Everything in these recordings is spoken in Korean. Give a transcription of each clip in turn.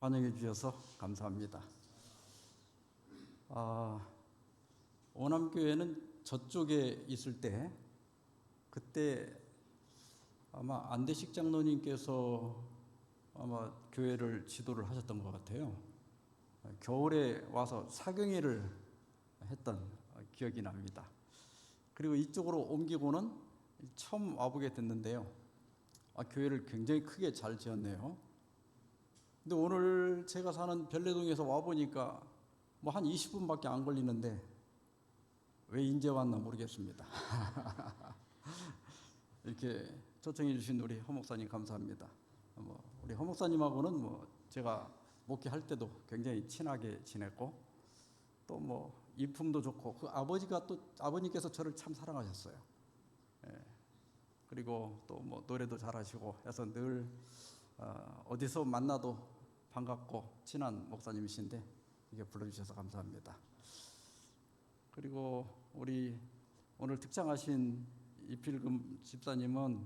환영해 주셔서 감사합니다. 오남교회는 저쪽에 있을 때 그때 아마 안대식 장로님께서 아마 교회를 지도를 하셨던 것 같아요. 겨울에 와서 사경회를 했던 기억이 납니다. 그리고 이쪽으로 옮기고는 처음 와보게 됐는데요. 교회를 굉장히 크게 잘 지었네요. 근데 오늘 제가 사는 별내동에서 와보니까 뭐 한 20분밖에 안 걸리는데 왜 이제 왔나 모르겠습니다. 이렇게 초청해 주신 우리 허 목사님 감사합니다. 우리 허 목사님하고는 제가 목회할 때도 굉장히 친하게 지냈고 또 인품도 좋고 그 아버님께서 저를 참 사랑하셨어요. 그리고 또 노래도 잘하시고 해서 늘 어디서 만나도 반갑고 친한 목사님이신데 이게 불러주셔서 감사합니다. 그리고 우리 오늘 특장하신 이필금 집사님은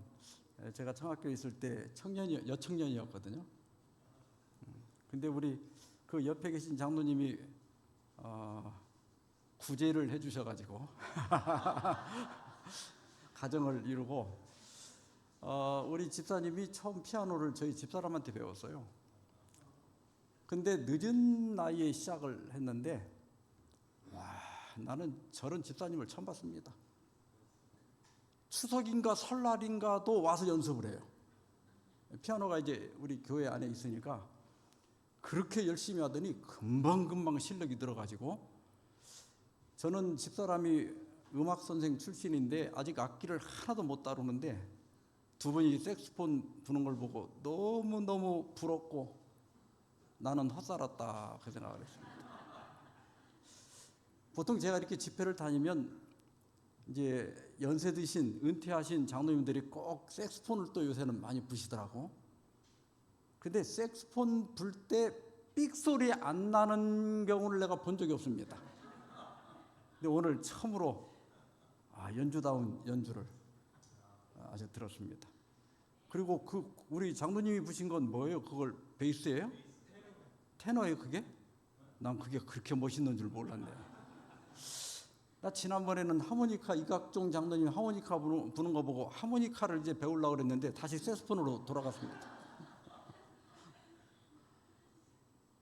제가 청학교에 있을 때 여청년이었거든요. 근데 우리 그 옆에 계신 장로님이 구제를 해주셔가지고 가정을 이루고 우리 집사님이 처음 피아노를 저희 집사람한테 배웠어요. 근데 늦은 나이에 시작을 했는데 나는 저런 집사님을 처음 봤습니다. 추석인가 설날인가도 와서 연습을 해요. 피아노가 이제 우리 교회 안에 있으니까 그렇게 열심히 하더니 금방금방 실력이 들어가지고 저는 집사람이 음악 선생 출신인데 아직 악기를 하나도 못 다루는데 두 분이 색소폰 부는 걸 보고 너무너무 부럽고 나는 헛살았다 그 생각을 했습니다. 보통 제가 이렇게 집회를 다니면 이제 연세 드신 은퇴하신 장로님들이 꼭 색소폰을 또 요새는 많이 부시더라고. 근데 색소폰 불 때 삑 소리 안 나는 경우를 내가 본 적이 없습니다. 근데 오늘 처음으로 연주다운 연주를 아주 들었습니다. 그리고 우리 장로님이 부신 건 뭐예요? 그걸 베이스예요? 테너예요 그게? 난 그게 그렇게 멋있는 줄 몰랐네. 나 지난번에는 하모니카 이각종 장로님 하모니카 부는 거 보고 하모니카를 이제 배우려고 그랬는데 다시 색소폰으로 돌아갔습니다.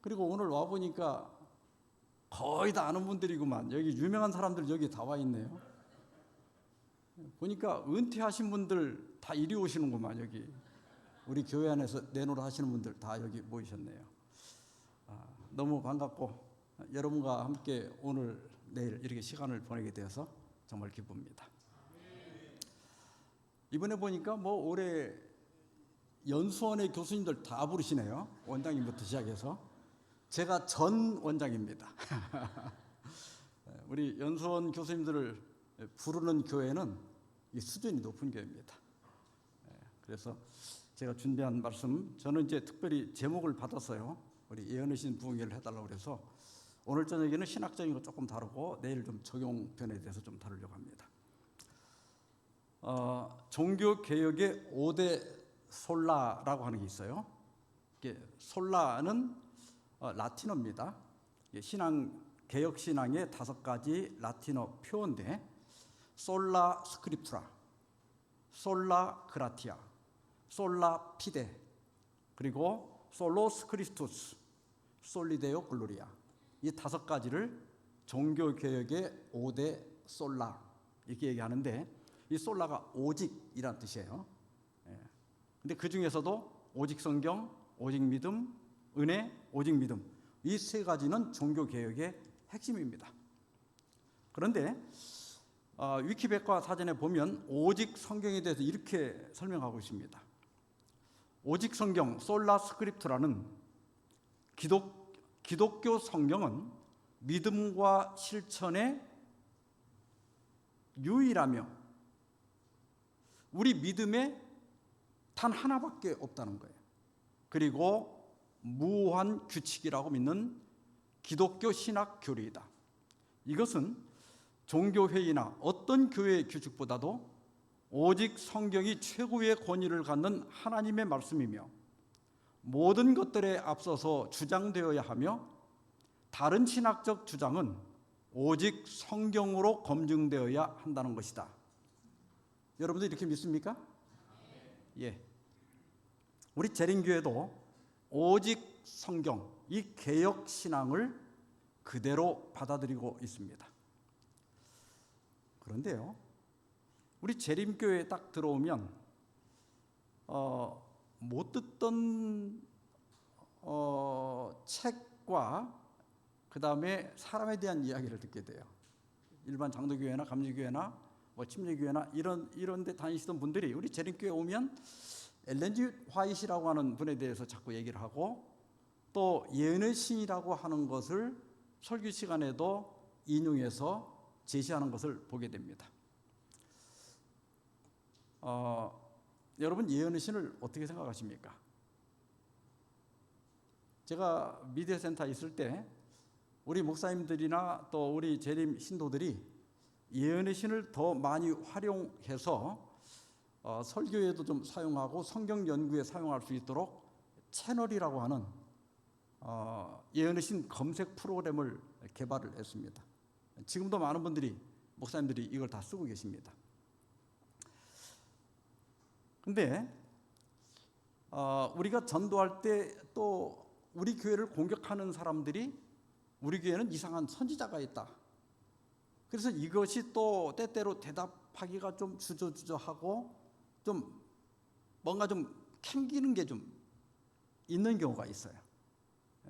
그리고 오늘 와보니까 거의 다 아는 분들이구만. 여기 유명한 사람들 여기 다 와 있네요. 보니까 은퇴하신 분들 다 이리 오시는구만. 여기 우리 교회 안에서 내노라 하시는 분들 다 여기 모이셨네요. 너무 반갑고 여러분과 함께 오늘 내일 이렇게 시간을 보내게 되어서 정말 기쁩니다. 이번에 보니까 올해 연수원의 교수님들 다 부르시네요. 원장님부터 시작해서. 제가 전 원장입니다. 우리 연수원 교수님들을 부르는 교회는 이 수준이 높은 교회입니다. 그래서 제가 준비한 말씀, 저는 이제 특별히 제목을 받았어요. 우리 예언의신 부흥회를 해달라고 그래서 오늘 저녁에는 신학적인 거 조금 다루고 내일 좀 적용편에 대해서 좀 다루려고 합니다. 종교개혁의 5대 솔라라고 하는 게 있어요. 솔라는 라틴어입니다. 개혁신앙의 5가지 라틴어 표어인데 솔라 스크립투라, 솔라 그라티아, 솔라 피데, 그리고 솔로스 크리스투스, 솔리데오 글로리아, 이 5가지를 종교개혁의 5대 솔라 이렇게 얘기하는데 이 솔라가 오직이란 뜻이에요. 근데 그 중에서도 오직 성경, 오직 믿음, 은혜, 오직 믿음, 이 3가지는 종교개혁의 핵심입니다. 그런데 위키백과 사전에 보면 오직 성경에 대해서 이렇게 설명하고 있습니다. 오직 성경, 솔라 스크립투라는 기독교 성경은 믿음과 실천의 유일하며 우리 믿음에 단 하나밖에 없다는 거예요. 그리고 무한 규칙이라고 믿는 기독교 신학 교리이다. 이것은 종교회의나 어떤 교회의 규칙보다도 오직 성경이 최고의 권위를 갖는 하나님의 말씀이며 모든 것들에 앞서서 주장되어야 하며 다른 신학적 주장은 오직 성경으로 검증되어야 한다는 것이다. 여러분들 이렇게 믿습니까? 예. 우리 재림교회도 오직 성경, 이 개역 신앙을 그대로 받아들이고 있습니다. 그런데요, 우리 재림교회에 딱 들어오면 못 듣던 책과 그 다음에 사람에 대한 이야기를 듣게 돼요. 일반 장로교회나 감리교회나 뭐 침례교회나 이런 데 다니시던 분들이 우리 재림교회 오면 엘렌 G 화이트라고 하는 분에 대해서 자꾸 얘기를 하고, 또 예언의 신이라고 하는 것을 설교 시간에도 인용해서 제시하는 것을 보게 됩니다. 여러분, 예언의 신을 어떻게 생각하십니까? 제가 미디어센터에 있을 때 우리 목사님들이나 또 우리 재림 신도들이 예언의 신을 더 많이 활용해서 설교에도 좀 사용하고 성경 연구에 사용할 수 있도록 채널이라고 하는 예언의 신 검색 프로그램을 개발을 했습니다. 지금도 많은 분들이, 목사님들이 이걸 다 쓰고 계십니다. 근데 우리가 전도할 때 또 우리 교회를 공격하는 사람들이 우리 교회는 이상한 선지자가 있다. 그래서 이것이 또 때때로 대답하기가 좀 주저주저하고 좀 뭔가 좀 캥기는 게 좀 있는 경우가 있어요.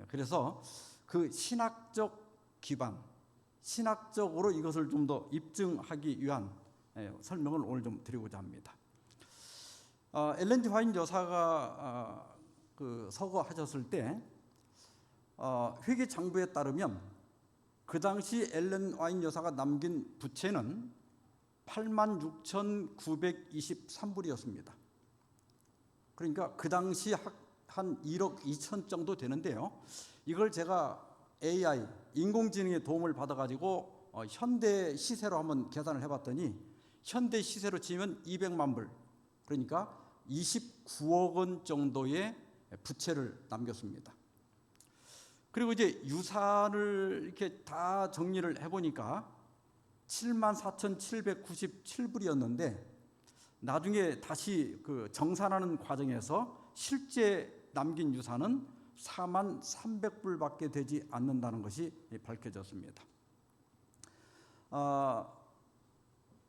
그래서 그 신학적 기반, 신학적으로 이것을 좀 더 입증하기 위한 설명을 오늘 좀 드리고자 합니다. 엘렌 G 화이트 여사가 그 서거하셨을 때 회계 장부에 따르면 그 당시 엘렌 화이트 여사가 남긴 부채는 86,923불이었습니다. 그러니까 그 당시 한 1억 2천 정도 되는데요. 이걸 제가 AI, 인공지능의 도움을 받아가지고 현대 시세로 한번 계산을 해봤더니 현대 시세로 치면 200만 불, 그러니까 29억 원 정도의 부채를 남겼습니다. 그리고 이제 유산을 이렇게 다 정리를 해보니까 74,797불이었는데 나중에 다시 그 정산하는 과정에서 실제 남긴 유산은 43,300불밖에 되지 않는다는 것이 밝혀졌습니다.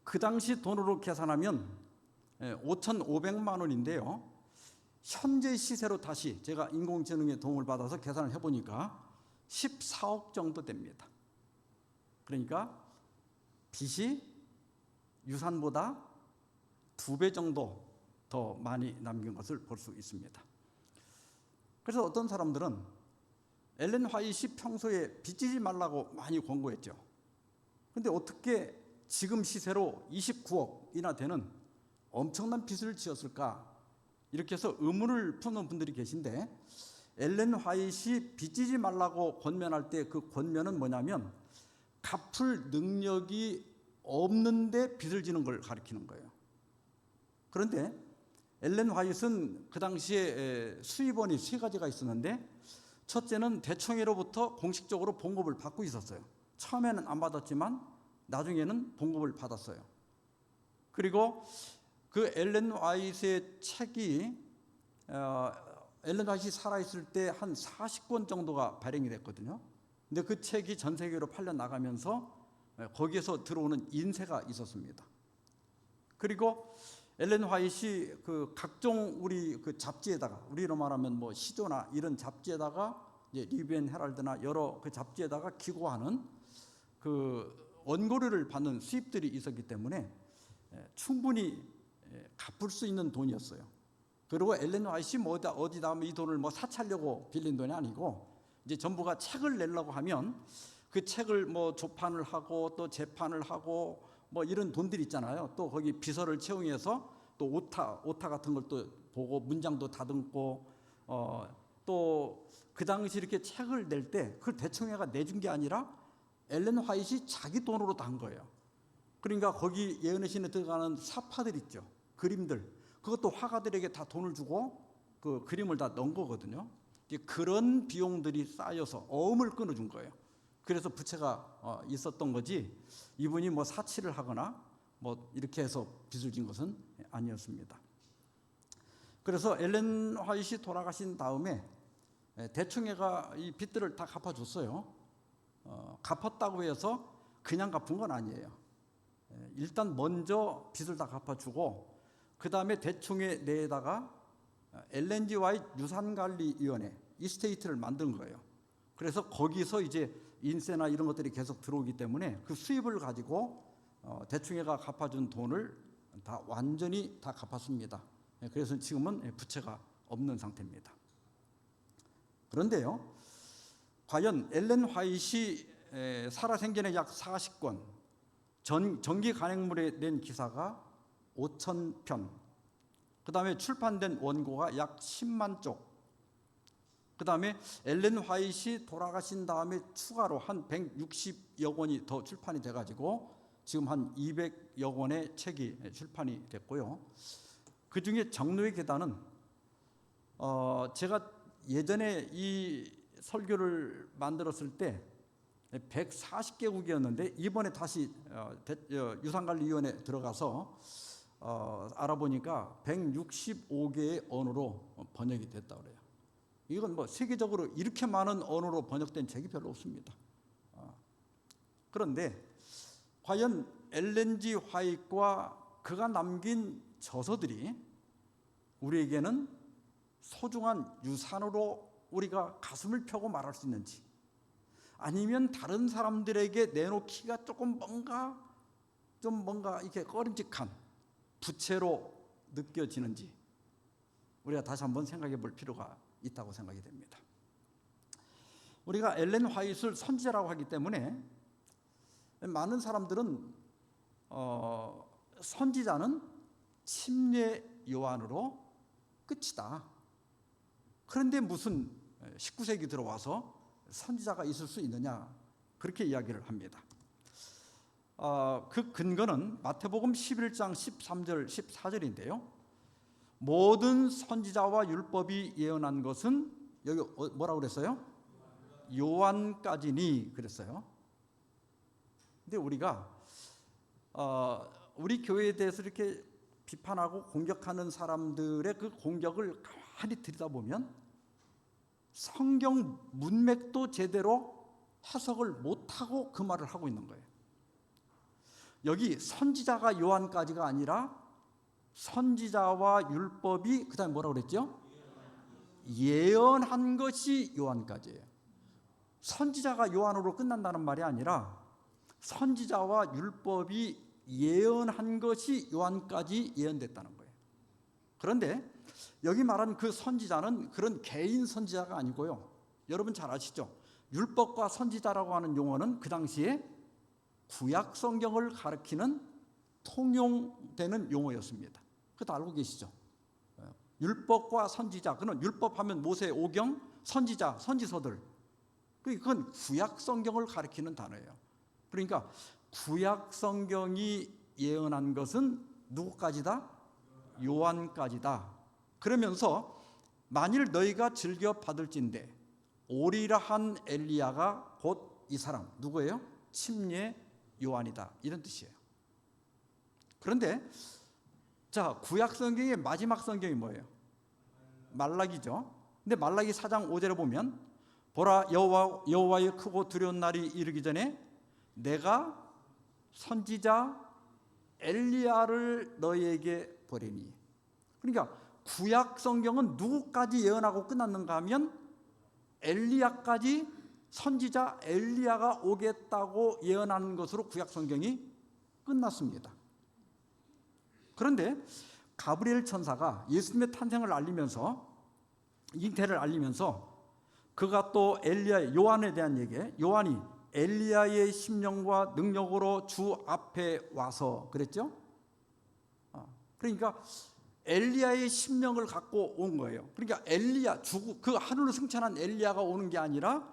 그 당시 돈으로 계산하면 5,500만 원인데요. 현재 시세로 다시 제가 인공지능의 도움을 받아서 계산을 해보니까 14억 정도 됩니다. 그러니까 빚이 유산보다 2배 정도 더 많이 남긴 것을 볼 수 있습니다. 그래서 어떤 사람들은 엘렌 화이트이 평소에 빚지지 말라고 많이 권고했죠. 그런데 어떻게 지금 시세로 29억이나 되는 엄청난 빚을 지었을까? 이렇게 해서 의문을 푸는 분들이 계신데, 엘렌 화이트이 빚지지 말라고 권면할 때 그 권면은 뭐냐면 갚을 능력이 없는데 빚을 지는 걸 가리키는 거예요. 그런데 엘렌 화이트는 그 당시에 수입원이 3가지가 있었는데, 첫째는 대총회로부터 공식적으로 봉급을 받고 있었어요. 처음에는 안 받았지만 나중에는 봉급을 받았어요. 그리고 그 엘렌 화이트의 책이 엘렌 화이트이 살아있을 때 한 40권 정도가 발행이 됐거든요. 근데 그 책이 전 세계로 팔려 나가면서 거기에서 들어오는 인세가 있었습니다. 그리고 엘렌 화이트이 그 각종 우리 그 잡지에다가, 우리로 말하면 뭐 시조나 이런 잡지에다가 이제 리뷰 앤 헤럴드나 여러 그 잡지에다가 기고하는 그 원고료를 받는 수입들이 있었기 때문에 충분히 갚을 수 있는 돈이었어요. 그리고 엘렌 화이트이 뭐 어디다 이 돈을 뭐 사찰려고 빌린 돈이 아니고, 이제 정부가 책을 내려고 하면 그 책을 뭐 조판을 하고 또 재판을 하고 뭐 이런 돈들이 있잖아요. 또 거기 비서를 채용해서 또 오타 같은 걸 또 보고 문장도 다듬고, 또 그 당시 이렇게 책을 낼 때 그걸 대청회가 내준 게 아니라 엘렌 화이트이 자기 돈으로 다 한 거예요. 그러니까 거기 예언의 신에 들어가는 사파들 있죠, 그림들, 그것도 화가들에게 다 돈을 주고 그 그림을 다 넣은 거거든요. 그런 비용들이 쌓여서 어음을 끊어준 거예요. 그래서 부채가 있었던 거지 이분이 뭐 사치를 하거나 뭐 이렇게 해서 빚을 진 것은 아니었습니다. 그래서 엘렌 화이트이 돌아가신 다음에 대충해가 이 빚들을 다 갚아줬어요. 갚았다고 해서 그냥 갚은 건 아니에요. 일단 먼저 빚을 다 갚아주고 그 다음에 대충해 내에다가 엘렌 G 화이트 유산관리위원회 이스테이트를 만든 거예요. 그래서 거기서 이제 인세나 이런 것들이 계속 들어오기 때문에 그 수입을 가지고 대충해가 갚아준 돈을 다 완전히 다 갚았습니다. 그래서 지금은 부채가 없는 상태입니다. 그런데요, 과연 엘렌 화이트이 살아생전에 약 40권, 정기 간행물에 낸 기사가 5,000편, 그 다음에 출판된 원고가 약 10만 쪽, 그 다음에 엘렌 화이트이 돌아가신 다음에 추가로 한 160여 권이 더 출판이 돼가지고 지금 한 200여 권의 책이 출판이 됐고요. 그 중에 정로의 계단은 제가 예전에 이 설교를 만들었을 때 140개국이었는데 이번에 다시 유산관리위원회 들어가서 알아보니까 165개의 언어로 번역이 됐다고 그래요. 이건 뭐 세계적으로 이렇게 많은 언어로 번역된 책이 별로 없습니다. 그런데 과연 엘렌 G 화이트와 그가 남긴 저서들이 우리에게는 소중한 유산으로 우리가 가슴을 펴고 말할 수 있는지, 아니면 다른 사람들에게 내놓기가 조금 뭔가 이렇게 꺼림직한 부채로 느껴지는지 우리가 다시 한번 생각해 볼 필요가 있다고 생각이 됩니다. 우리가 엘렌 화이트를 선지자라고 하기 때문에 많은 사람들은 선지자는 침례 요한으로 끝이다. 그런데 무슨 19세기 들어와서 선지자가 있을 수 있느냐, 그렇게 이야기를 합니다. 그 근거는 마태복음 11장 13절 14절인데요. 모든 선지자와 율법이 예언한 것은 여기 뭐라고 그랬어요? 요한까지니 그랬어요. 근데 우리가 우리 교회에 대해서 이렇게 비판하고 공격하는 사람들의 그 공격을 가만히 들여다보면 성경 문맥도 제대로 해석을 못하고 그 말을 하고 있는 거예요. 여기 선지자가 요한까지가 아니라 선지자와 율법이 그 다음에 뭐라고 그랬죠? 예언한 것이 요한까지예요. 선지자가 요한으로 끝난다는 말이 아니라 선지자와 율법이 예언한 것이 요한까지 예언됐다는 거예요. 그런데 여기 말한 그 선지자는 그런 개인 선지자가 아니고요. 여러분 잘 아시죠? 율법과 선지자라고 하는 용어는 그 당시에 구약 성경을 가리키는 통용되는 용어였습니다. 그것도 알고 계시죠? 율법과 선지자, 그는 율법하면 모세 오경, 선지자, 선지서들, 그건 구약 성경을 가리키는 단어예요. 그러니까 구약 성경이 예언한 것은 누구까지다? 요한까지다. 그러면서 만일 너희가 즐겨 받을진대 오리라 한 엘리야가 곧 이 사람 누구예요? 침례 요한이다, 이런 뜻이에요. 그런데 자, 구약 성경의 마지막 성경이 뭐예요? 말라기죠. 근데 말라기 4장 5절에 보면 보라, 여호와의 크고 두려운 날이 이르기 전에 내가 선지자 엘리야를 너희에게 보내니. 그러니까 구약 성경은 누구까지 예언하고 끝났는가 하면 엘리야까지, 선지자 엘리야가 오겠다고 예언하는 것으로 구약 성경이 끝났습니다. 그런데 가브리엘 천사가 예수님의 탄생을 알리면서, 잉태를 알리면서 그가 또 엘리야, 요한에 대한 얘기에 요한이 엘리야의 심령과 능력으로 주 앞에 와서 그랬죠. 그러니까 엘리야의 심령을 갖고 온 거예요. 그러니까 엘리야, 그 하늘로 승천한 엘리야가 오는 게 아니라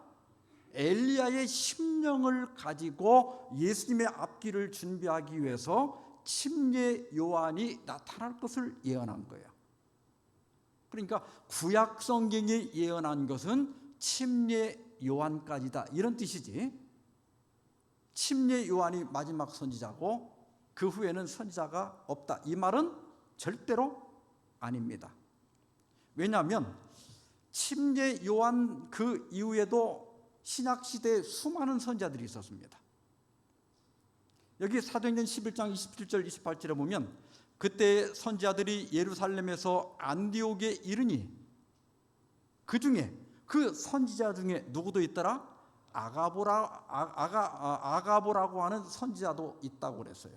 엘리야의 심령을 가지고 예수님의 앞길을 준비하기 위해서 침례 요한이 나타날 것을 예언한 거예요. 그러니까 구약 성경이 예언한 것은 침례 요한까지다, 이런 뜻이지, 침례 요한이 마지막 선지자고 그 후에는 선지자가 없다, 이 말은 절대로 아닙니다. 왜냐하면 침례 요한 그 이후에도 신약시대에 수많은 선지자들이 있었습니다. 여기 사도행전 11장 27절 28절에 보면 그때 선지자들이 예루살렘에서 안디옥에 이르니 그 중에 그 선지자 중에 누구도 있더라? 아가보라고 하는 선지자도 있다고 그랬어요.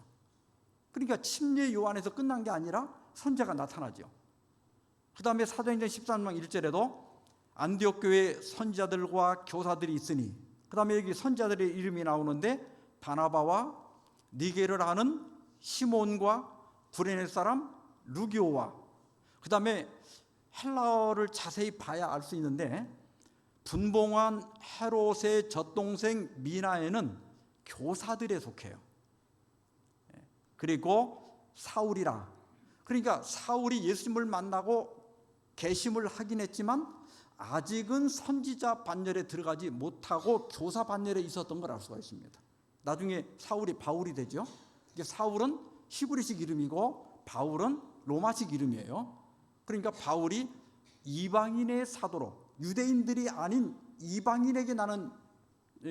그러니까 침례 요한에서 끝난 게 아니라 선지자가 나타나죠. 그 다음에 사도행전 13장 1절에도 안디옥 교회에 선지자들과 교사들이 있으니, 그 다음에 여기 선지자들의 이름이 나오는데 바나바와 니게를 하는 시몬과 구레네 사람 루기오와, 그 다음에 헬라어를 자세히 봐야 알 수 있는데 분봉한 헤롯의 젖동생 미나에는 교사들에 속해요. 그리고 사울이라, 그러니까 사울이 예수님을 만나고 개심을 하긴 했지만 아직은 선지자 반열에 들어가지 못하고 교사 반열에 있었던 걸 알 수가 있습니다. 나중에 사울이 바울이 되죠. 사울은 히브리식 이름이고 바울은 로마식 이름이에요. 그러니까 바울이 이방인의 사도로, 유대인들이 아닌 이방인에게 나는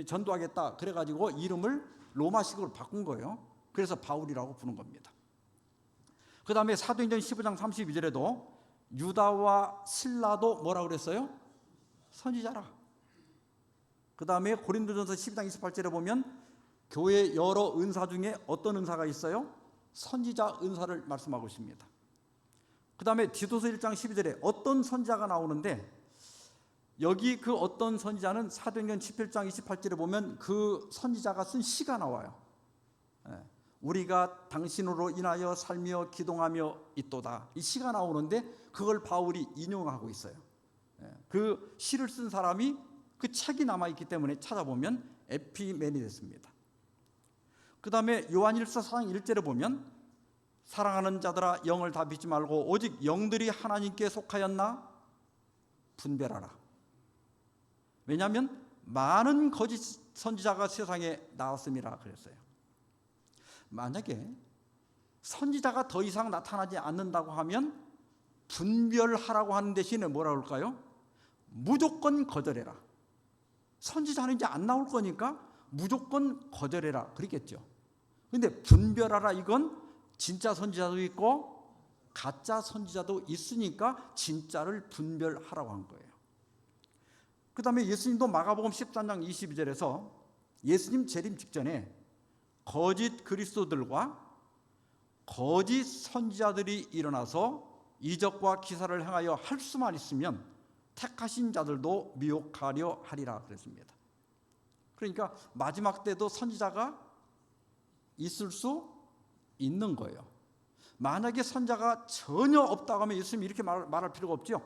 전도하겠다 그래가지고 이름을 로마식으로 바꾼 거예요. 그래서 바울이라고 부른 겁니다. 그 다음에 사도행전 15장 32절에도 유다와 실라도 뭐라고 그랬어요? 선지자라. 그 다음에 고린도전서 12장 28절에 보면 교회 여러 은사 중에 어떤 은사가 있어요? 선지자 은사를 말씀하고 있습니다. 그 다음에 디도서 1장 12절에 어떤 선지자가 나오는데 여기 그 어떤 선지자는 사도행전 17장 28절에 보면 그 선지자가 쓴 시가 나와요. 우리가 당신으로 인하여 살며 기동하며 있도다, 이 시가 나오는데 그걸 바울이 인용하고 있어요. 그 시를 쓴 사람이 그 책이 남아있기 때문에 찾아보면 에피메니데스입니다. 그 다음에 요한일서 4장 1절에 보면 사랑하는 자들아 영을 다 믿지 말고 오직 영들이 하나님께 속하였나 분별하라. 왜냐하면 많은 거짓 선지자가 세상에 나왔음이라 그랬어요. 만약에 선지자가 더 이상 나타나지 않는다고 하면 분별하라고 하는 대신에 뭐라 그럴까요? 무조건 거절해라. 선지자는 이제 안 나올 거니까 무조건 거절해라 그러겠죠. 그런데 분별하라, 이건 진짜 선지자도 있고 가짜 선지자도 있으니까 진짜를 분별하라고 한 거예요. 그 다음에 예수님도 마가복음 13장 22절에서 예수님 재림 직전에 거짓 그리스도들과 거짓 선지자들이 일어나서 이적과 기사를 행하여 할 수만 있으면 택하신 자들도 미혹하려 하리라 그랬습니다. 그러니까 마지막 때도 선지자가 있을 수 있는 거예요. 만약에 선지자가 전혀 없다고 하면 예수님이 이렇게 말할 필요가 없죠.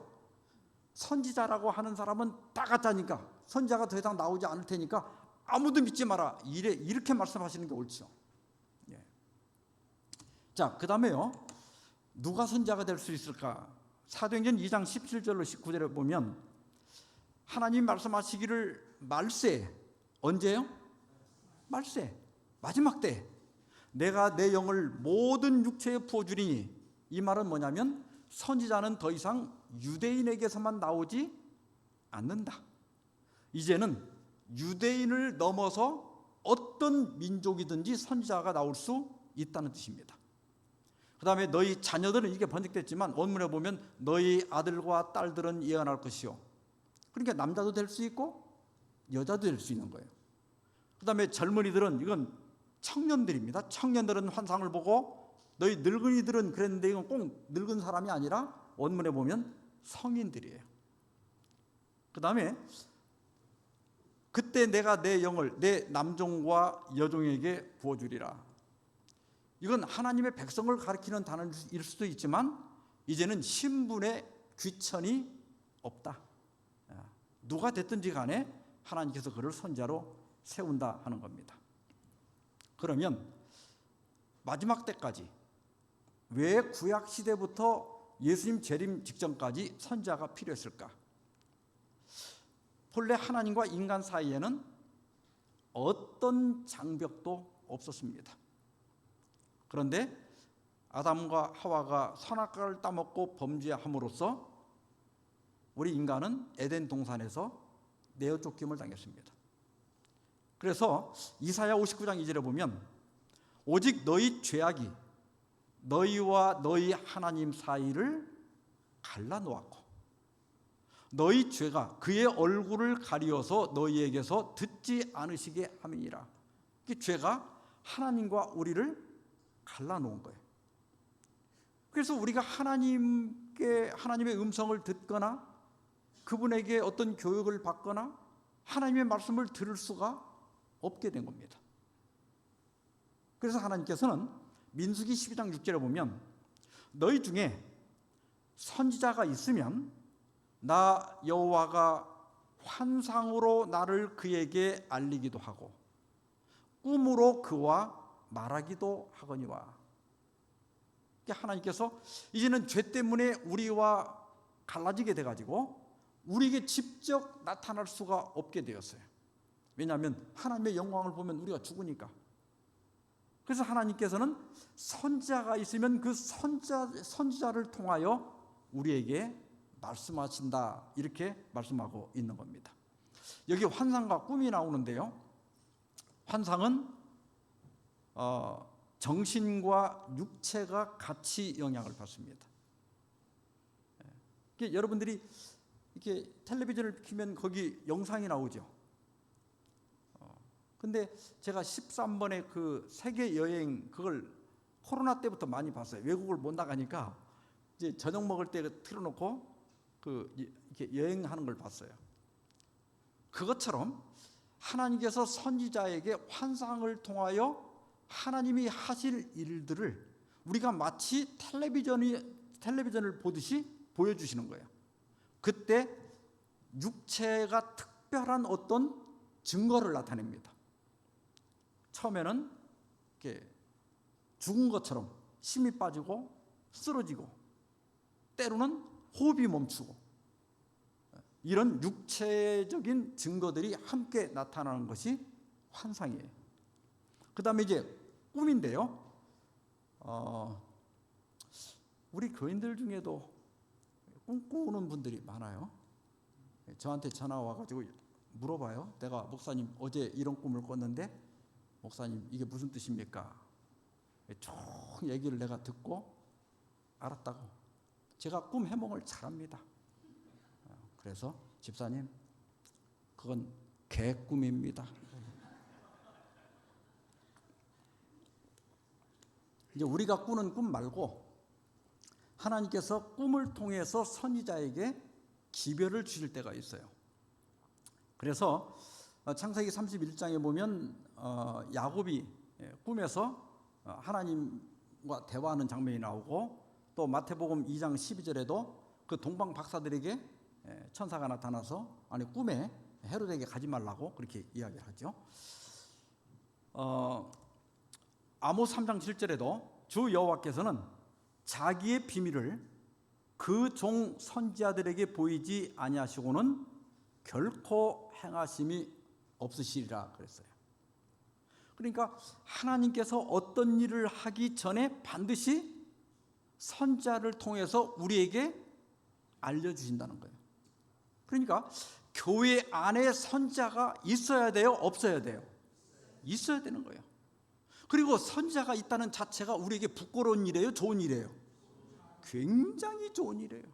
선지자라고 하는 사람은 다 가짜니까 선지자가 더 이상 나오지 않을 테니까 아무도 믿지 마라, 이렇게 말씀하시는 게 옳죠. 자, 그 다음에요, 누가 선지자가 될 수 있을까? 사도행전 2장 17절로 19절에 보면 하나님 말씀하시기를 말세, 언제요? 말세, 마지막 때 내가 내 영을 모든 육체에 부어주리니, 이 말은 뭐냐면 선지자는 더 이상 유대인에게서만 나오지 않는다. 이제는 유대인을 넘어서 어떤 민족이든지 선지자가 나올 수 있다는 뜻입니다. 그 다음에 너희 자녀들은, 이게 번역됐지만 원문에 보면 너희 아들과 딸들은 예언할 것이요. 그러니까 남자도 될 수 있고 여자도 될 수 있는 거예요. 그 다음에 젊은이들은, 이건 청년들입니다. 청년들은 환상을 보고, 너희 늙은이들은 그랬는데 이건 꼭 늙은 사람이 아니라 원문에 보면 성인들이에요. 그 다음에 그때 내가 내 영을 내 남종과 여종에게 부어주리라. 이건 하나님의 백성을 가리키는 단어일 수도 있지만 이제는 신분의 귀천이 없다. 누가 됐든지 간에 하나님께서 그를 선지자로 세운다 하는 겁니다. 그러면 마지막 때까지 왜 구약 시대부터 예수님 재림 직전까지 선지자가 필요했을까? 본래 하나님과 인간 사이에는 어떤 장벽도 없었습니다. 그런데 아담과 하와가 선악과를 따먹고 범죄함으로써 우리 인간은 에덴 동산에서 내어 쫓김을 당했습니다. 그래서 이사야 59장 2절에 보면 오직 너희 죄악이 너희와 너희 하나님 사이를 갈라놓았고 너희 죄가 그의 얼굴을 가리어서 너희에게서 듣지 않으시게 함이니라. 이 죄가 하나님과 우리를 갈라놓은 거예요. 그래서 우리가 하나님의 음성을 듣거나 그분에게 어떤 교육을 받거나 하나님의 말씀을 들을 수가 없게 된 겁니다. 그래서 하나님께서는 민수기 12장 6절에 보면 너희 중에 선지자가 있으면 나 여호와가 환상으로 나를 그에게 알리기도 하고 꿈으로 그와 말하기도 하거니와. 하나님께서 이제는 죄 때문에 우리와 갈라지게 돼가지고 우리에게 직접 나타날 수가 없게 되었어요. 왜냐하면 하나님의 영광을 보면 우리가 죽으니까. 그래서 하나님께서는 선지자가 있으면 그 선지자를 통하여 우리에게 말씀하신다, 이렇게 말씀하고 있는 겁니다. 여기 환상과 꿈이 나오는데요, 환상은 정신과 육체가 같이 영향을 받습니다. 여러분들이 이렇게 텔레비전을 켜면 거기 영상이 나오죠. 근데 제가 13번의 그 세계 여행, 그걸 코로나 때부터 많이 봤어요. 외국을 못 나가니까 이제 저녁 먹을 때 틀어놓고 이렇게 여행하는 걸 봤어요. 그것처럼 하나님께서 선지자에게 환상을 통하여 하나님이 하실 일들을 우리가 마치 텔레비전을 보듯이 보여주시는 거예요. 그때 육체가 특별한 어떤 증거를 나타냅니다. 처음에는 이렇게 죽은 것처럼 힘이 빠지고 쓰러지고 때로는 호흡이 멈추고 이런 육체적인 증거들이 함께 나타나는 것이 환상이에요. 그 다음에 이제 꿈인데요, 우리 교인들 중에도 꿈꾸는 분들이 많아요. 저한테 전화 와가지고 물어봐요. 내가 목사님 어제 이런 꿈을 꿨는데 목사님 이게 무슨 뜻입니까? 쭉 얘기를 내가 듣고 알았다고. 제가 꿈 해몽을 잘합니다. 그래서 집사님 그건 개꿈입니다. 이제 우리가 꾸는 꿈 말고 하나님께서 꿈을 통해서 선지자에게 기별을 주실 때가 있어요. 그래서 창세기 31장에 보면 야곱이 꿈에서 하나님과 대화하는 장면이 나오고, 또 마태복음 2장 12절에도 그 동방 박사들에게 천사가 나타나서 꿈에 헤롯에게 가지 말라고 그렇게 이야기를 하죠. 아모스 3장 7절에도 주 여호와께서는 자기의 비밀을 그 종 선지자들에게 보이지 아니하시고는 결코 행하심이 없으시리라 그랬어요. 그러니까 하나님께서 어떤 일을 하기 전에 반드시 선지자를 통해서 우리에게 알려주신다는 거예요. 그러니까 교회 안에 선지자가 있어야 돼요, 없어야 돼요? 있어야 되는 거예요. 그리고 선지자가 있다는 자체가 우리에게 부끄러운 일이에요, 좋은 일이에요? 굉장히 좋은 일이에요.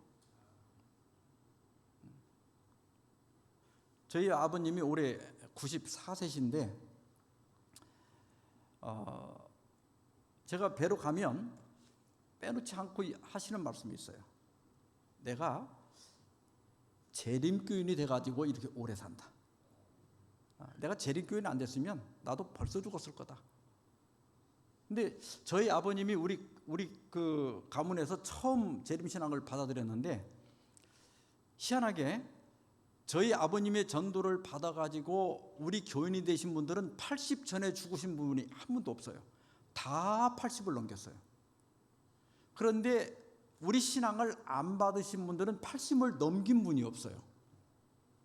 저희 아버님이 올해 94세신데 제가 뵈러 가면 빼놓지 않고 하시는 말씀이 있어요. 내가 재림교인이 돼가지고 이렇게 오래 산다. 내가 재림교인이 안 됐으면 나도 벌써 죽었을 거다. 근데 저희 아버님이 우리 그 가문에서 처음 재림신앙을 받아들였는데, 희한하게 저희 아버님의 전도를 받아가지고 우리 교인이 되신 분들은 80 전에 죽으신 분이 한 분도 없어요. 다 80을 넘겼어요. 그런데 우리 신앙을 안 받으신 분들은 80을 넘긴 분이 없어요.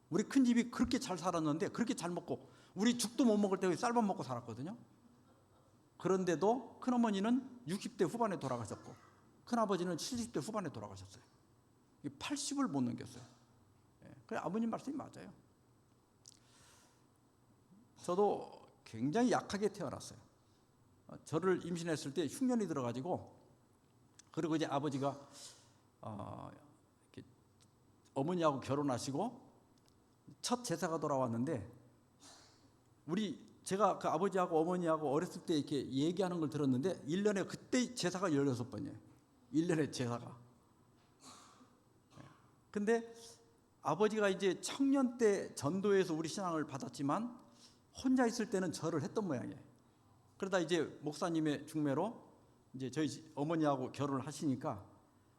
우리 큰 집이 그렇게 잘 살았는데, 그렇게 잘 먹고, 우리 죽도 못 먹을 때 쌀밥 먹고 살았거든요. 그런데도 큰어머니는 60대 후반에 돌아가셨고 큰아버지는 70대 후반에 돌아가셨어요. 80을 못 넘겼어요. 그래, 아버님 말씀이 맞아요. 저도 굉장히 약하게 태어났어요. 저를 임신했을 때 흉년이 들어가지고, 그리고 이제 아버지가 어머니하고 결혼하시고 첫 제사가 돌아왔는데, 제가 그 아버지하고 어머니하고 어렸을 때 이렇게 얘기하는 걸 들었는데, 1년에 그때 제사가 16번이에요. 1년에 제사가. 근데 아버지가 이제 청년 때 전도에서 우리 신앙을 받았지만 혼자 있을 때는 절을 했던 모양이에요. 그러다 이제 목사님의 중매로 이제 저희 어머니하고 결혼을 하시니까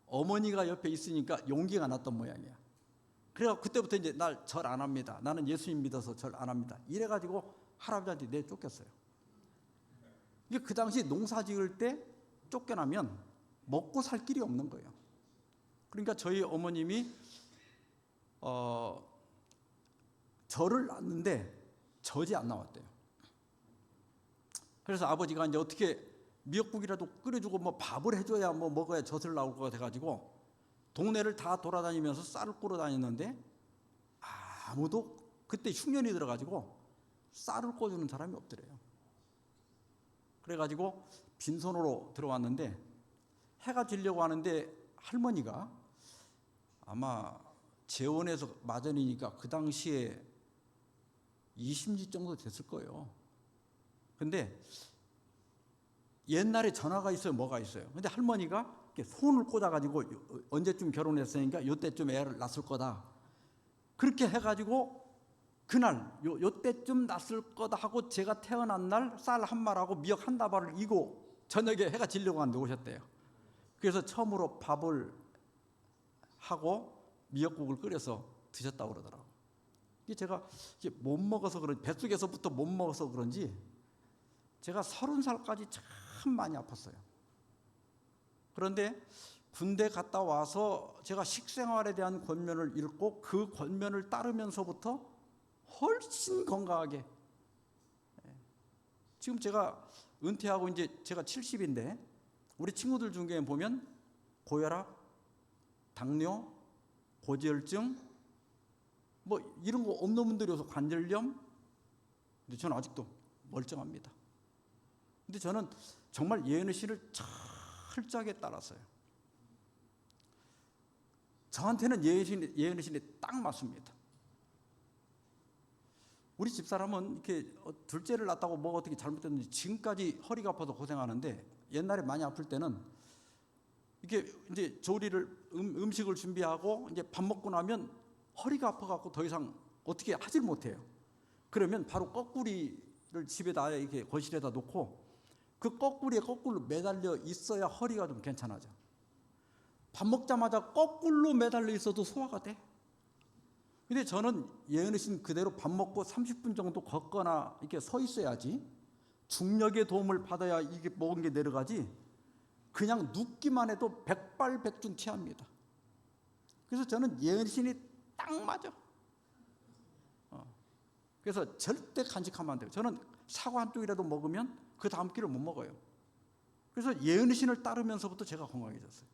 어머니가 옆에 있으니까 용기가 났던 모양이야. 그래서 그때부터 이제 날 절 안 합니다. 나는 예수님 믿어서 절 안 합니다. 이래가지고 할아버지한테 내쫓겼어요. 이게 그 당시 농사 지을 때 쫓겨나면 먹고 살 길이 없는 거예요. 그러니까 저희 어머님이 절을 낳는데 젖이 안 나왔대요. 그래서 아버지가 이제 어떻게 미역국이라도 끓여주고 뭐 밥을 해줘야 뭐 먹어야 젖을 나올 것 같아가지고 동네를 다 돌아다니면서 쌀을 꾸러 다녔는데 아무도 그때 흉년이 들어가지고 쌀을 꿔주는 사람이 없더래요. 그래가지고 빈손으로 들어왔는데 해가 지려고 하는데 할머니가 아마 재혼해서 마전이니까 그 당시에 20지 정도 됐을 거예요. 근데 옛날에 전화가 있어요, 뭐가 있어요. 근데 할머니가 이렇게 손을 꽂아가지고 언제쯤 결혼했으니까 요때쯤 애를 낳았을 거다. 그렇게 해가지고 그날 요때쯤 낳았을 거다 하고 제가 태어난 날 쌀 한 말하고 미역 한 다발을 이고 저녁에 해가 지려고 하는데 오셨대요. 그래서 처음으로 밥을 하고 미역국을 끓여서 드셨다고 그러더라고요. 이게 제가 못 먹어서 그런지, 뱃속에서부터 못 먹어서 그런지 제가 30살까지 참 많이 아팠어요. 그런데 군대 갔다 와서 제가 식생활에 대한 권면을 읽고 그 권면을 따르면서부터 훨씬 건강하게, 지금 제가 은퇴하고 이제 제가 70인데 우리 친구들 중에 보면 고혈압, 당뇨, 고지혈증 뭐 이런 거 없는 분들이 어서 관절염. 근데 저는 아직도 멀쩡합니다. 근데 저는 정말 예은의 씨를 철저하게 따랐어요. 저한테는 예은의 씨는 딱 맞습니다. 우리 집사람은 이렇게 둘째를 낳았다고 뭐가 어떻게 잘못됐는지 지금까지 허리가 아파서 고생하는데, 옛날에 많이 아플 때는 이게 이제 조리를 음식을 준비하고 이제 밥 먹고 나면 허리가 아파갖고 더 이상 어떻게 하질 못해요. 그러면 바로 거꾸리를 집에다 이렇게 거실에다 놓고 그 거꾸리에 거꾸로 매달려 있어야 허리가 좀 괜찮아져. 밥 먹자마자 거꾸로 매달려 있어도 소화가 돼. 근데 저는 예은의 씨는 그대로 밥 먹고 30분 정도 걷거나 이렇게 서 있어야지 중력의 도움을 받아야 이게 먹은 게 내려가지, 그냥 눕기만 해도 백발백중 취합니다. 그래서 저는 예은의 씨는 딱 맞아. 그래서 절대 간직하면 안 돼요. 저는 사과 한 쪽이라도 먹으면 그 다음 끼를 못 먹어요. 그래서 예은의 신을 따르면서부터 제가 건강해졌어요.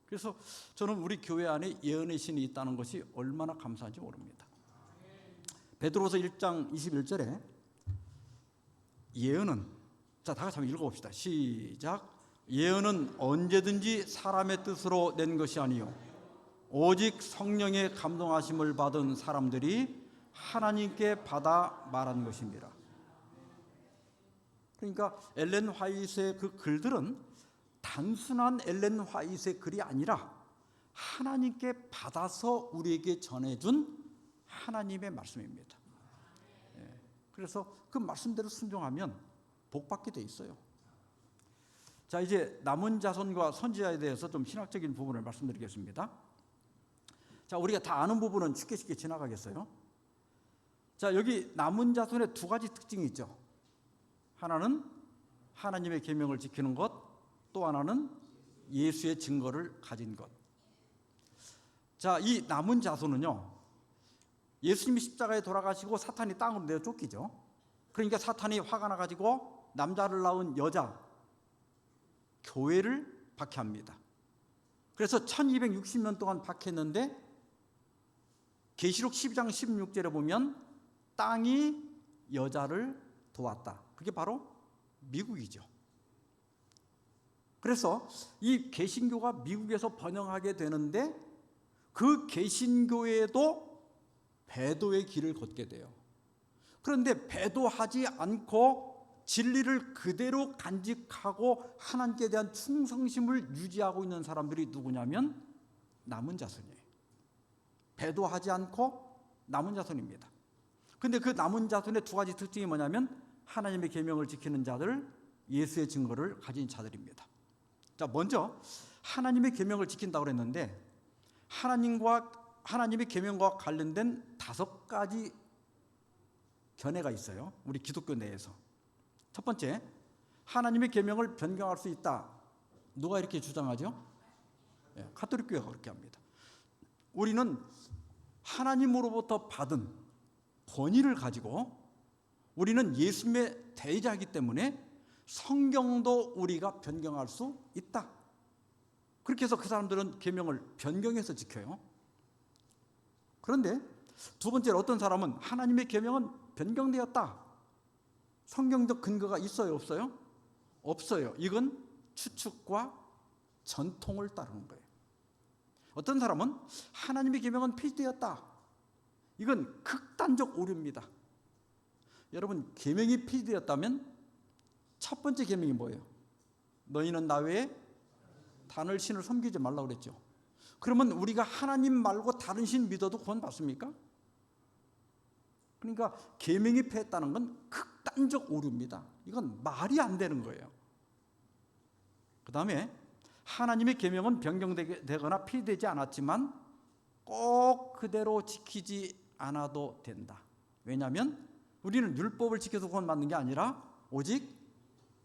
그래서 저는 우리 교회 안에 예언의 신이 있다는 것이 얼마나 감사한지 모릅니다. 베드로서 1장 21절에 예언은, 자, 다 같이 한번 읽어봅시다. 시작. 예언은 언제든지 사람의 뜻으로 낸 것이 아니요 오직 성령의 감동하심을 받은 사람들이 하나님께 받아 말한 것입니다. 그러니까 엘렌 화이트의 그 글들은 단순한 엘렌 화이트의 글이 아니라 하나님께 받아서 우리에게 전해준 하나님의 말씀입니다. 그래서 그 말씀대로 순종하면 복받게 돼 있어요. 자, 이제 남은 자손과 선지자에 대해서 좀 신학적인 부분을 말씀드리겠습니다. 자, 우리가 다 아는 부분은 쉽게 지나가겠어요. 자, 여기 남은 자손의 두 가지 특징이 있죠. 하나는 하나님의 계명을 지키는 것, 또 하나는 예수의 증거를 가진 것. 자, 이 남은 자손은요, 예수님이 십자가에 돌아가시고 사탄이 땅으로 내어 쫓기죠. 그러니까 사탄이 화가 나가지고 남자를 낳은 여자 교회를 박해합니다. 그래서 1260년 동안 박해했는데 계시록 12장 16절에 보면 땅이 여자를 도왔다. 그게 바로 미국이죠. 그래서 이 개신교가 미국에서 번영하게 되는데 그 개신교에도 배도의 길을 걷게 돼요. 그런데 배도하지 않고 진리를 그대로 간직하고 하나님께 대한 충성심을 유지하고 있는 사람들이 누구냐면 남은 자손이에요. 배도하지 않고 남은 자손입니다. 그런데 그 남은 자손의 두 가지 특징이 뭐냐면 하나님의 계명을 지키는 자들, 예수의 증거를 가진 자들입니다. 자, 먼저 하나님의 계명을 지킨다고 그랬는데 하나님의 계명과 관련된 5가지 견해가 있어요. 우리 기독교 내에서. 첫 번째, 하나님의 계명을 변경할 수 있다. 누가 이렇게 주장하죠? 가톨릭 교회가 그렇게 합니다. 우리는 하나님으로부터 받은 권위를 가지고 우리는 예수님의 대자이기 때문에 성경도 우리가 변경할 수 있다. 그렇게 해서 그 사람들은 계명을 변경해서 지켜요. 그런데 두 번째로 어떤 사람은 하나님의 계명은 변경되었다. 성경적 근거가 있어요, 없어요? 없어요. 이건 추측과 전통을 따르는 거예요. 어떤 사람은 하나님의 계명은 폐지되었다. 이건 극단적 오류입니다. 여러분, 계명이 폐지되었다면 첫 번째 계명이 뭐예요? 너희는 나 외에 다른 신을 섬기지 말라고 그랬죠. 그러면 우리가 하나님 말고 다른 신 믿어도 구원 받습니까? 그러니까 계명이 폐했다는 건 극단적 오류입니다. 이건 말이 안 되는 거예요. 그 다음에 하나님의 계명은 변경되거나 폐지되지 않았지만 꼭 그대로 지키지 않아도 된다. 왜냐하면 우리는 율법을 지켜서 구원 받는 게 아니라 오직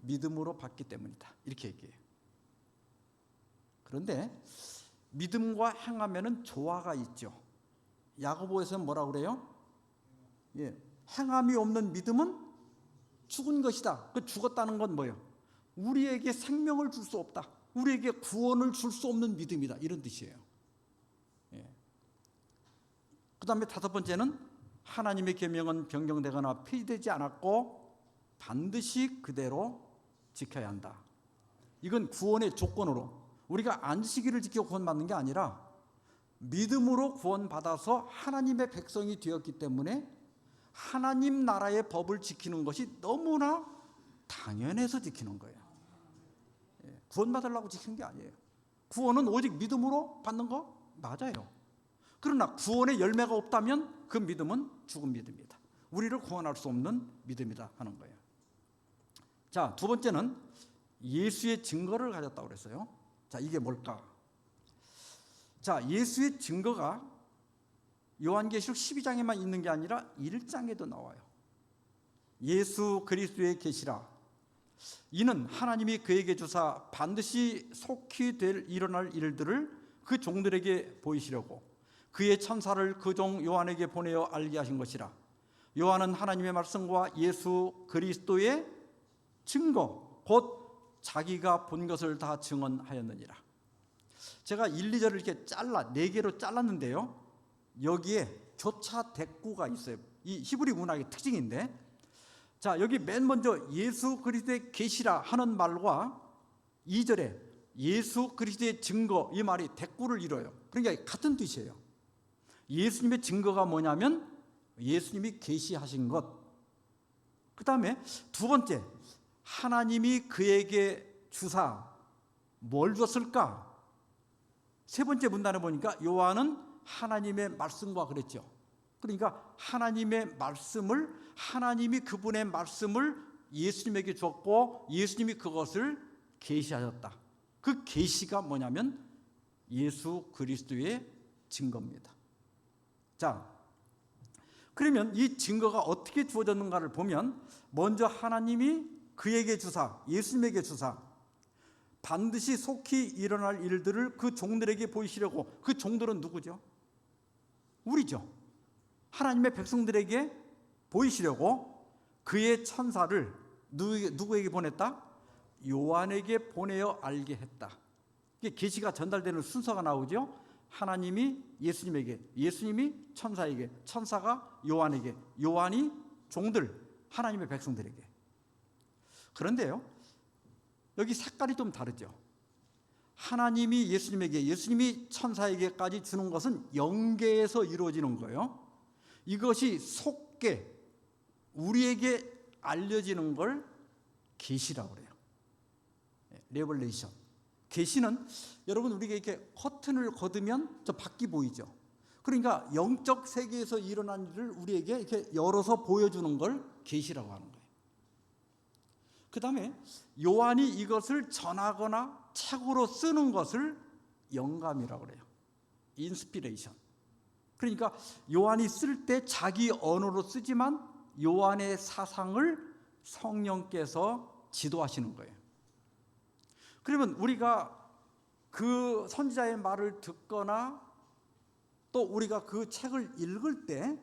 믿음으로 받기 때문이다. 이렇게 얘기해요. 그런데 믿음과 행함에는 조화가 있죠. 야고보에서는 뭐라고 그래요? 행함이 없는 믿음은 죽은 것이다. 그 죽었다는 건 뭐예요? 우리에게 생명을 줄 수 없다. 우리에게 구원을 줄 수 없는 믿음이다. 이런 뜻이에요. 그 다음에 5번째는 하나님의 계명은 변경되거나 폐지되지 않았고 반드시 그대로 지켜야 한다. 이건 구원의 조건으로 우리가 안식일을 지켜 구원받는 게 아니라 믿음으로 구원받아서 하나님의 백성이 되었기 때문에 하나님 나라의 법을 지키는 것이 너무나 당연해서 지키는 거예요. 구원받으려고 지키는 게 아니에요. 구원은 오직 믿음으로 받는 거 맞아요. 그러나 구원의 열매가 없다면 그 믿음은 죽은 믿음이다. 우리를 구원할 수 없는 믿음이다 하는 거예요. 자, 두 번째는 예수의 증거를 가졌다고 그랬어요. 자, 이게 뭘까? 자, 예수의 증거가 요한계시록 12장에만 있는 게 아니라 1장에도 나와요. 예수 그리스도의 계시라. 이는 하나님이 그에게 주사 반드시 속히 일어날 일들을 그 종들에게 보이시려고 그의 천사를 그 종 요한에게 보내어 알게 하신 것이라. 요한은 하나님의 말씀과 예수 그리스도의 증거 곧 자기가 본 것을 다 증언하였느니라. 제가 1, 2절을 이렇게 4개로 잘랐는데요. 여기에 교차 대꾸가 있어요. 이 히브리 문학의 특징인데, 자, 여기 맨 먼저 예수 그리스도의 계시라 하는 말과 2절에 예수 그리스도의 증거, 이 말이 대꾸를 이뤄요. 그러니까 같은 뜻이에요. 예수님의 증거가 뭐냐면 예수님이 계시하신 것. 그 다음에 두 번째, 하나님이 그에게 주사 뭘 줬을까? 세 번째 문단에 보니까 요한은 하나님의 말씀과 그랬죠. 그러니까 하나님의 말씀을, 하나님이 그분의 말씀을 예수님에게 줬고 예수님이 그것을 계시하셨다. 그 계시가 뭐냐면 예수 그리스도의 증거입니다. 자, 그러면 이 증거가 어떻게 주어졌는가를 보면 먼저 하나님이 그에게 주사, 예수님에게 주사 반드시 속히 일어날 일들을 그 종들에게 보이시려고. 그 종들은 누구죠? 우리죠. 하나님의 백성들에게 보이시려고 그의 천사를 누구에게 보냈다? 요한에게 보내어 알게 했다. 이게 계시가 전달되는 순서가 나오죠. 하나님이 예수님에게, 예수님이 천사에게, 천사가 요한에게, 요한이 종들, 하나님의 백성들에게. 그런데요, 여기 색깔이 좀 다르죠. 하나님이 예수님에게, 예수님이 천사에게까지 주는 것은 영계에서 이루어지는 거예요. 이것이 속계, 우리에게 알려지는 걸 계시라고 그래요. 레벌레이션. 계시는 여러분, 우리가 이렇게 커튼을 걷으면 저 밖이 보이죠. 그러니까 영적 세계에서 일어난 일을 우리에게 이렇게 열어서 보여주는 걸 계시라고 하는 거예요. 그 다음에 요한이 이것을 전하거나 책으로 쓰는 것을 영감이라고 그래요. 인스피레이션. 그러니까 요한이 쓸 때 자기 언어로 쓰지만 요한의 사상을 성령께서 지도하시는 거예요. 그러면 우리가 그 선지자의 말을 듣거나 또 우리가 그 책을 읽을 때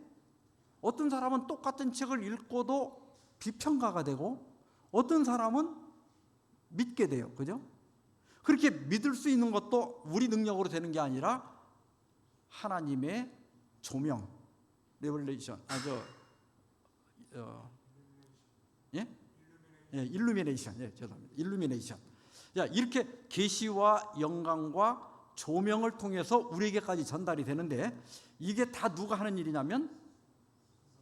어떤 사람은 똑같은 책을 읽고도 비평가가 되고 어떤 사람은 믿게 돼요. 그죠? 그렇게 믿을 수 있는 것도 우리 능력으로 되는 게 아니라 하나님의 조명, 레벨레이션, 일루미네이션, 죄송합니다. 일루미네이션. 이렇게 계시와 영광과 조명을 통해서 우리에게까지 전달이 되는데 이게 다 누가 하는 일이냐면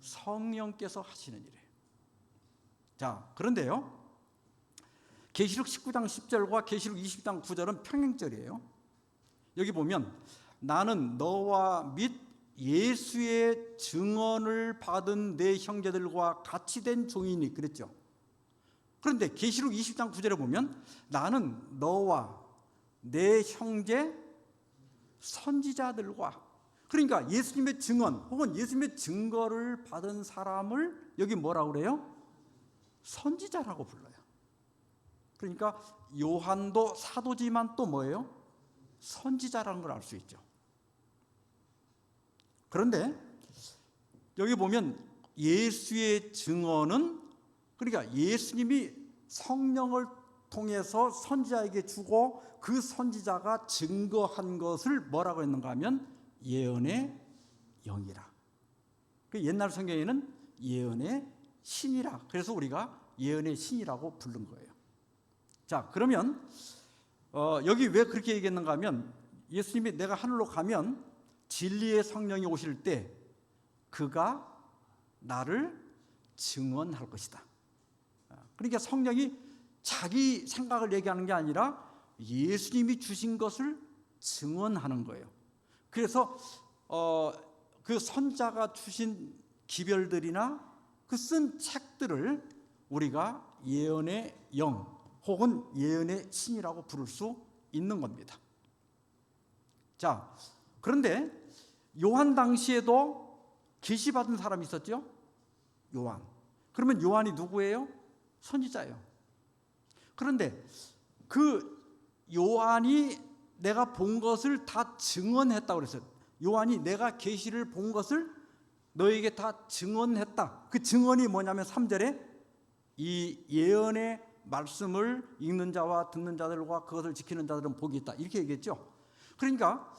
성령께서 하시는 일이에요. 자, 그런데요, 계시록 19장 10절과 계시록 20장 9절은 평행절이에요. 여기 보면 나는 너와 및 예수의 증언을 받은 내 형제들과 같이 된 종이니 그랬죠. 그런데 계시록 20장 9절에 보면 나는 너와 내 형제 선지자들과, 그러니까 예수님의 증언 혹은 예수님의 증거를 받은 사람을 여기 뭐라고 그래요? 선지자라고 불러요. 그러니까 요한도 사도지만 또 뭐예요? 선지자라는 걸 알 수 있죠. 그런데 여기 보면 예수의 증언은, 그러니까 예수님이 성령을 통해서 선지자에게 주고 그 선지자가 증거한 것을 뭐라고 했는가 하면 예언의 영이라. 그 옛날 성경에는 예언의 신이라, 그래서 우리가 예언의 신이라고 부른 거예요. 자, 그러면 여기 왜 그렇게 얘기했는가 하면 예수님이 내가 하늘로 가면 진리의 성령이 오실 때 그가 나를 증언할 것이다. 그러니까 성령이 자기 생각을 얘기하는 게 아니라 예수님이 주신 것을 증언하는 거예요. 그래서 그 선자가 주신 기별들이나 그 쓴 책들을 우리가 예언의 영 혹은 예언의 신이라고 부를 수 있는 겁니다. 자, 그런데 요한 당시에도 계시받은 사람이 있었죠? 요한. 그러면 요한이 누구예요? 선지자예요. 그런데 그 요한이 내가 본 것을 다 증언했다고 그랬어요. 요한이 내가 계시를 본 것을 너에게 다 증언했다. 그 증언이 뭐냐면 3절에 이 예언의 말씀을 읽는 자와 듣는 자들과 그것을 지키는 자들은 복이 있다. 이렇게 얘기했죠. 그러니까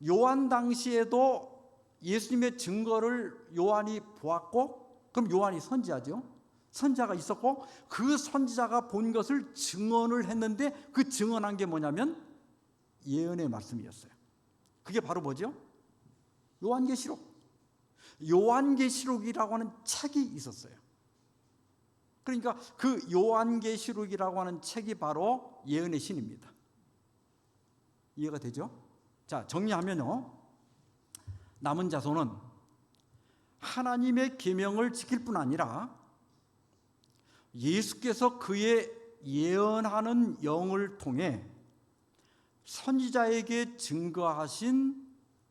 요한 당시에도 예수님의 증거를 요한이 보았고, 그럼 요한이 선지자죠. 선지자가 있었고 그 선지자가 본 것을 증언을 했는데 그 증언한 게 뭐냐면 예언의 말씀이었어요. 그게 바로 뭐죠? 요한계시록. 요한계시록이라고 하는 책이 있었어요. 그러니까 그 요한계시록이라고 하는 책이 바로 예언의 신입니다. 이해가 되죠? 자, 정리하면요, 남은 자손은 하나님의 계명을 지킬 뿐 아니라 예수께서 그의 예언하는 영을 통해 선지자에게 증거하신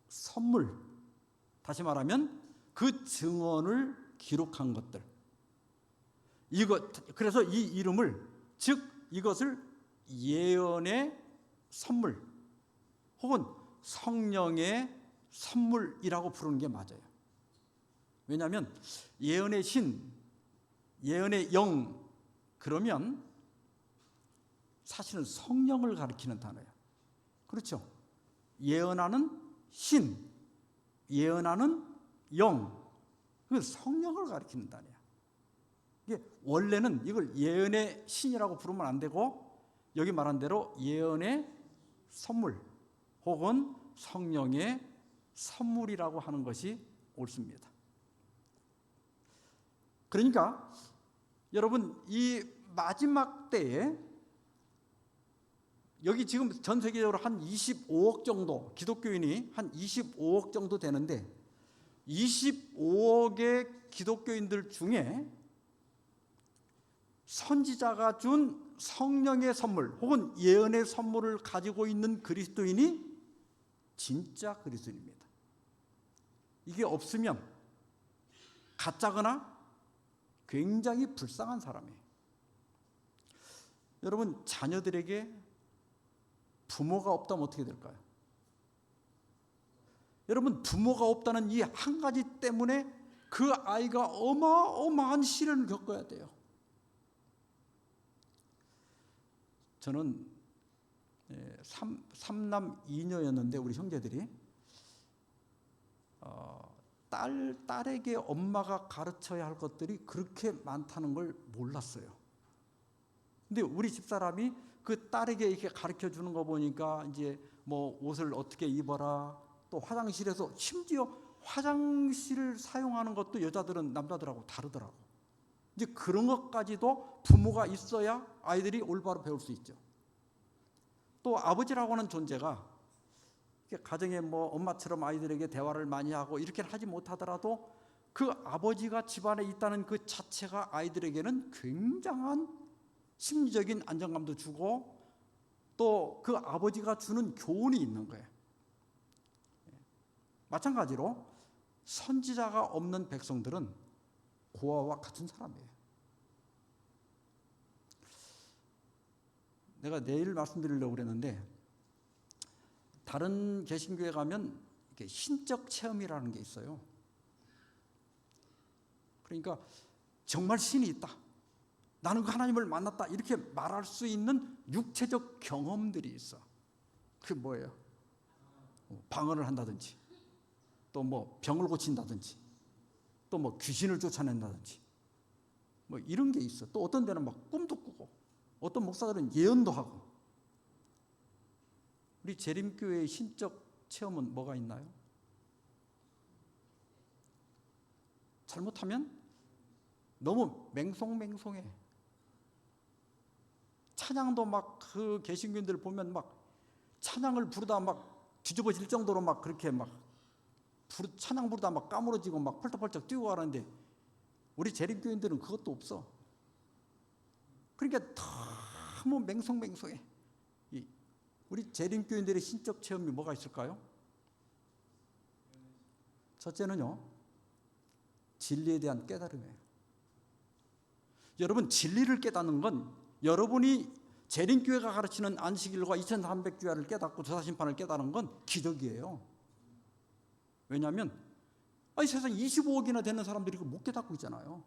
선물, 다시 말하면 그 증언을 기록한 것들, 그래서 이 이름을, 즉 이것을 예언의 선물 혹은 성령의 선물이라고 부르는 게 맞아요. 왜냐하면 예언의 신, 예언의 영, 그러면 사실은 성령을 가리키는 단어예요. 그렇죠? 예언하는 신, 예언하는 영, 그 성령을 가리키는 단어예요. 이게 원래는 이걸 예언의 신이라고 부르면 안 되고 여기 말한 대로 예언의 선물 혹은 성령의 선물이라고 하는 것이 옳습니다. 그러니까 여러분, 이 마지막 때에 여기 지금 전 세계적으로 한 25억 정도, 기독교인이 한 25억 정도 되는데 25억의 기독교인들 중에 선지자가 준 성령의 선물 혹은 예언의 선물을 가지고 있는 그리스도인이 진짜 그리스도인입니다. 이게 없으면 가짜거나 굉장히 불쌍한 사람이에요. 여러분, 자녀들에게 부모가 없다면 어떻게 될까요? 여러분, 부모가 없다는 이 한 가지 때문에 그 아이가 어마어마한 시련을 겪어야 돼요. 저는 삼남 2녀였는데 우리 형제들이 딸에게 엄마가 가르쳐야 할 것들이 그렇게 많다는 걸 몰랐어요. 근데 우리 집사람이 그 딸에게 이렇게 가르쳐 주는 거 보니까 이제 뭐 옷을 어떻게 입어라, 또 화장실에서 심지어 화장실을 사용하는 것도 여자들은 남자들하고 다르더라고. 이제 그런 것까지도 부모가 있어야 아이들이 올바로 배울 수 있죠. 또 아버지라고 하는 존재가 가정에 뭐 엄마처럼 아이들에게 대화를 많이 하고 이렇게 하지 못하더라도 그 아버지가 집안에 있다는 그 자체가 아이들에게는 굉장한 심리적인 안정감도 주고 또 그 아버지가 주는 교훈이 있는 거예요. 마찬가지로 선지자가 없는 백성들은 고아와 같은 사람이에요. 내가 내일 말씀드리려고 그랬는데 다른 개신교에 가면 이렇게 신적 체험이라는 게 있어요. 그러니까 정말 신이 있다, 나는 그 하나님을 만났다, 이렇게 말할 수 있는 육체적 경험들이 있어. 그게 뭐예요? 방언을 한다든지, 또 뭐 병을 고친다든지, 또 뭐 귀신을 쫓아낸다든지, 뭐 이런 게 있어. 또 어떤 데는 막 꿈도 꾸고, 어떤 목사들은 예언도 하고. 우리 재림교회의 신적 체험은 뭐가 있나요? 잘못하면 너무 맹송맹송해. 찬양도 막 그 개신교인들 보면 막 찬양을 부르다 막 뒤집어질 정도로 막 그렇게 막 찬양 부르다 막 까무러지고 막 펄떡펄떡 뛰고 가는데 우리 재림교인들은 그것도 없어. 그러니까 너무 맹송맹송해. 우리 재림교인들의 신적 체험이 뭐가 있을까요? 첫째는요, 진리에 대한 깨달음이에요. 여러분, 진리를 깨닫는 건 여러분이 재림교회가 가르치는 안식일과 2300주야를 깨닫고 조사심판을 깨닫는 건 기적이에요. 왜냐하면 세상 25억이나 되는 사람들이 그걸 못 깨닫고 있잖아요.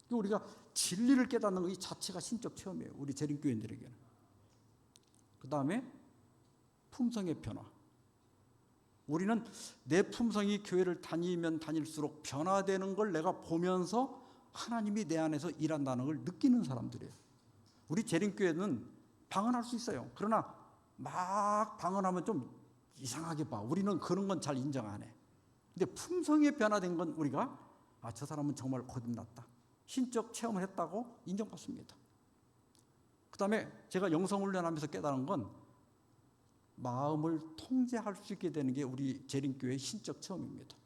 우리가 진리를 깨닫는 이 자체가 신적 체험이에요, 우리 재림교인들에게는. 그 다음에 품성의 변화. 우리는 내 품성이 교회를 다니면 다닐수록 변화되는 걸 내가 보면서 하나님이 내 안에서 일한다는 걸 느끼는 사람들이에요. 우리 재림교회는 방언할 수 있어요. 그러나 막 방언하면 좀 이상하게 봐. 우리는 그런 건 잘 인정 안 해. 근데 품성이 변화된 건 우리가 저 사람은 정말 거듭났다, 신적 체험을 했다고 인정받습니다. 그 다음에 제가 영성훈련하면서 깨달은 건 마음을 통제할 수 있게 되는 게 우리 재림교회의 신적 체험입니다.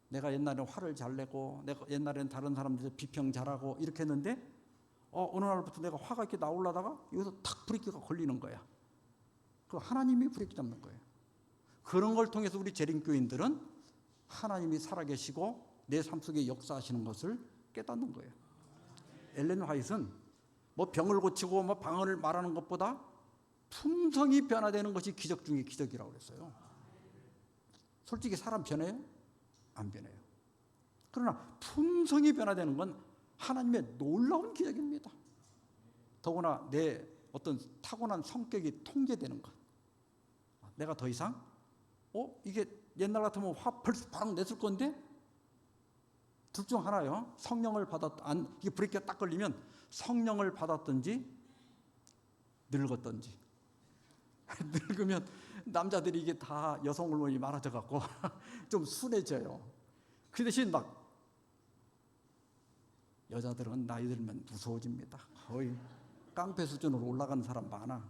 내가 옛날에는 화를 잘 내고, 내가 옛날에는 다른 사람들한테 비평 잘하고 이렇게 했는데 어느 날부터 내가 화가 이렇게 나오려다가 여기서 탁 브레이크가 걸리는 거야. 그 하나님이 브레이크 잡는 거예요. 그런 걸 통해서 우리 재림교인들은 하나님이 살아계시고 내 삶 속에 역사하시는 것을 깨닫는 거예요. 엘렌 화이트는 뭐 병을 고치고 뭐 방언을 말하는 것보다 품성이 변화되는 것이 기적 중의 기적이라고 그랬어요. 솔직히 사람 변해요? 안 변해요. 그러나 품성이 변화되는 건 하나님의 놀라운 기적입니다. 더구나 내 어떤 타고난 성격이 통제되는 것. 내가 더 이상 이게 옛날 같으면 화 벌써 바로 냈을 건데 둘 중 하나요. 성령을 이게 브레이크가 딱 걸리면 성령을 받았든지 늙었든지. 늙으면 남자들이 이게 다 여성 호르몬이 많아져 갖고 좀 순해져요. 그 대신 막 여자들은 나이 들면 무서워집니다. 거의 깡패 수준으로 올라가는 사람 많아.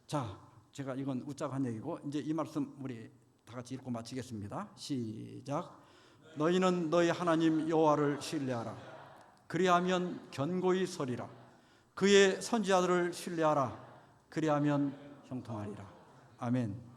자, 제가 이건 웃자고 한 얘기고 이제 이 말씀 우리 다 같이 읽고 마치겠습니다. 시작. 너희는 너희 하나님 여호와를 신뢰하라. 그리하면 견고히 서리라. 그의 선지자들을 신뢰하라. 그리하면 형통하리라. 아멘.